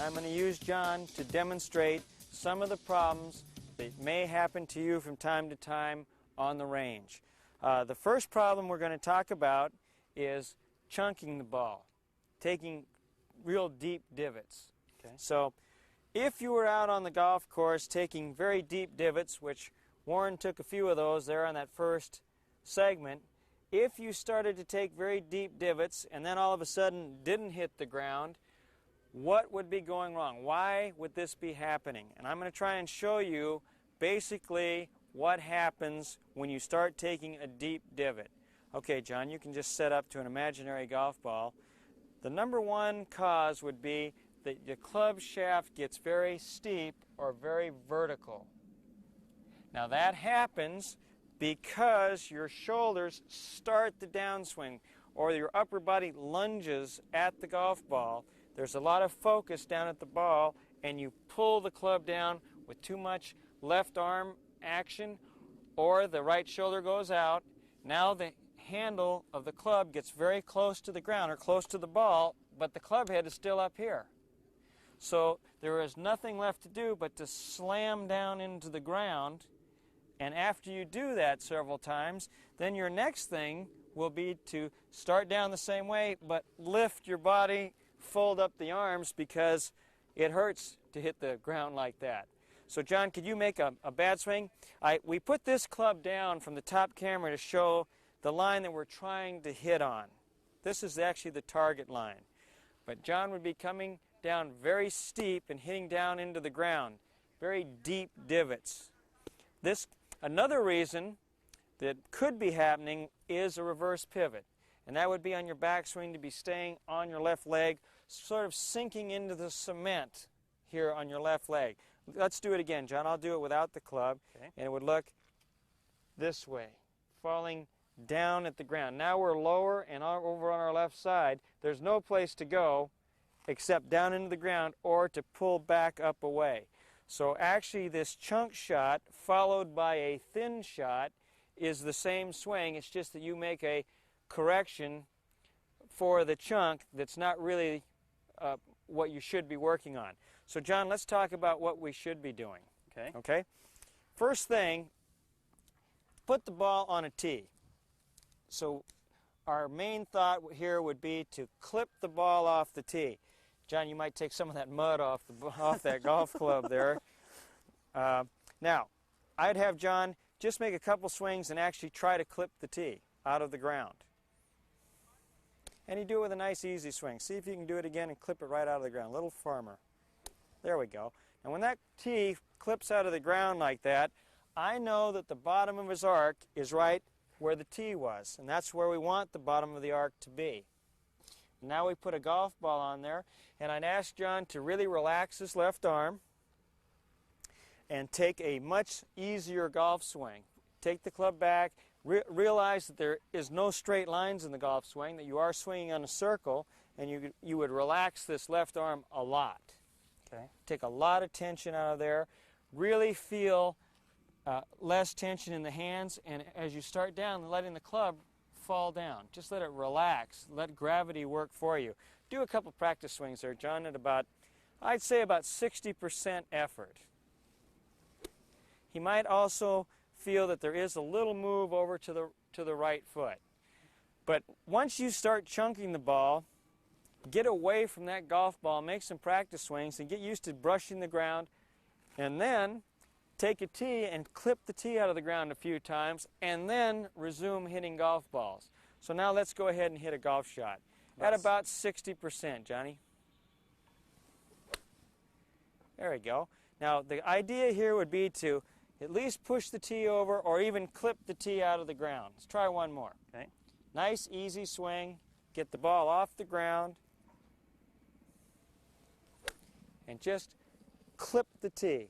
I'm going to use John to demonstrate some of the problems that may happen to you from time to time on the range. The first problem we're going to talk about is chunking the ball, taking real deep divots. Okay. So if you were out on the golf course taking very deep divots, which Warren took a few of those there on that first segment, if you started to take very deep divots and then all of a sudden didn't hit the ground, what would be going wrong? Why would this be happening? And I'm going to try and show you basically what happens when you start taking a deep divot. Okay, John, you can just set up to an imaginary golf ball. The number one cause would be that the club shaft gets very steep or very vertical. Now that happens because your shoulders start the downswing or your upper body lunges at the golf ball. There's a lot of focus down at the ball and you pull the club down with too much left arm action or the right shoulder goes out. Now the handle of the club gets very close to the ground or close to the ball, but the club head is still up here. So there is nothing left to do but to slam down into the ground. And after you do that several times, then your next thing will be to start down the same way, but lift your body, fold up the arms because it hurts to hit the ground like that. So John, could you make a bad swing? We put this club down from the top camera to show the line that we're trying to hit on. This is actually the target line. But John would be coming down very steep and hitting down into the ground. Very deep divots. Another reason that could be happening is a reverse pivot. And that would be on your backswing to be staying on your left leg, sort of sinking into the cement here on your left leg. Let's do it again, John. I'll do it without the club. Okay. And it would look this way, falling down at the ground. Now we're lower and over on our left side. There's no place to go except down into the ground or to pull back up away. So actually this chunk shot followed by a thin shot is the same swing. It's just that you make a correction for the chunk that's not really what you should be working on. So John, let's talk about what we should be doing. Okay? First thing, put the ball on a tee. So our main thought here would be to clip the ball off the tee. John, you might take some of that mud off that golf club there. Now, I'd have John just make a couple swings and actually try to clip the tee out of the ground. And you do it with a nice easy swing. See if you can do it again and clip it right out of the ground. A little firmer. There we go. And when that tee clips out of the ground like that, I know that the bottom of his arc is right where the tee was. And that's where we want the bottom of the arc to be. Now we put a golf ball on there, and I'd ask John to really relax his left arm and take a much easier golf swing. Take the club back, realize that there is no straight lines in the golf swing, that you are swinging on a circle, and you would relax this left arm a lot. Okay. Take a lot of tension out of there. Really feel less tension in the hands, and as you start down, letting the club fall down. Just let it relax. Let gravity work for you. Do a couple practice swings there, John, at about, I'd say about 60% effort. He might also feel that there is a little move over to the right foot. But once you start chunking the ball, get away from that golf ball, make some practice swings, and get used to brushing the ground, and then take a tee and clip the tee out of the ground a few times, and then resume hitting golf balls. So now let's go ahead and hit a golf shot at about 60%, Johnny. There we go. Now the idea here would be to at least push the tee over or even clip the tee out of the ground. Let's try one more. Okay. Nice, easy swing. Get the ball off the ground and just clip the tee.